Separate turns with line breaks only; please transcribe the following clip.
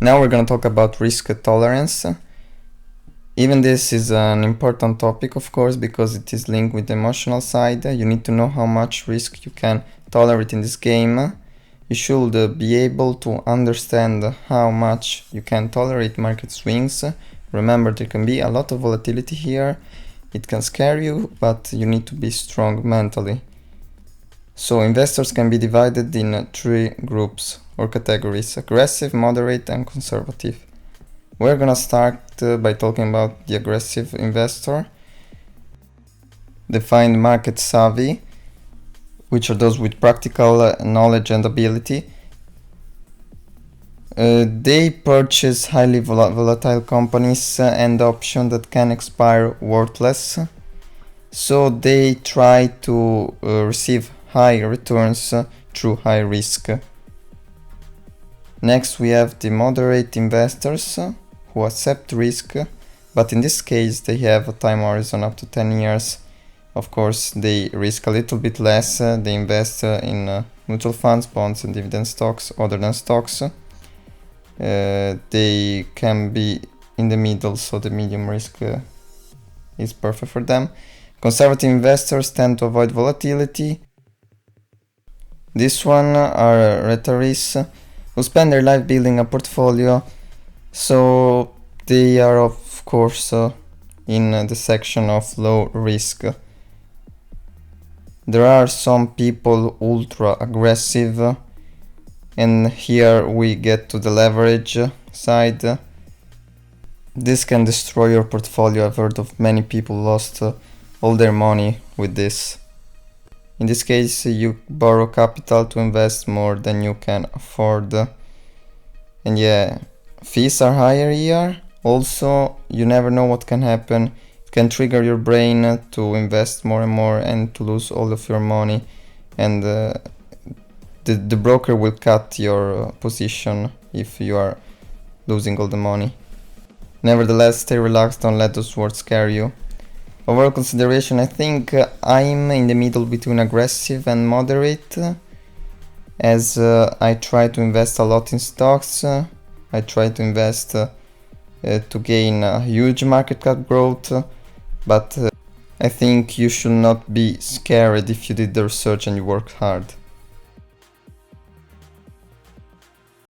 Now we're going to talk about risk tolerance. Even this is an important topic, of course, because it is linked with the emotional side. You need to know how much risk you can tolerate in this game. You should be able to understand how much you can tolerate market swings. Remember, there can be a lot of volatility here. It can scare you, but you need to be strong mentally. So investors can be divided in three groups or categories: aggressive, moderate, and conservative. We're gonna start by talking about the aggressive investor. Defined market savvy, which are those with practical knowledge and ability. They purchase highly volatile companies and options that can expire worthless. So they try to receive high returns through high risk. Next we have the moderate investors who accept risk, but in this case they have a time horizon up to 10 years. Of course, they risk a little bit less. They invest in mutual funds, bonds, and dividend stocks other than stocks. They can be in the middle, so the medium risk is perfect for them. Conservative investors tend to avoid volatility. This one are retirees who spend their life building a portfolio, so they are of course in the section of low risk. There are some people ultra aggressive, and here we get to the leverage side. This can destroy your portfolio. I've heard of many people lost all their money with this. In this case, you borrow capital to invest more than you can afford. And yeah, fees are higher here. Also, you never know what can happen. It can trigger your brain to invest more and more and to lose all of your money. And the broker will cut your position if you are losing all the money. Nevertheless, stay relaxed, don't let those words scare you. Overall consideration, I think I'm in the middle between aggressive and moderate, as I try to invest a lot in stocks. I try to invest to gain a huge market cap growth, but I think you should not be scared if you did the research and you worked hard.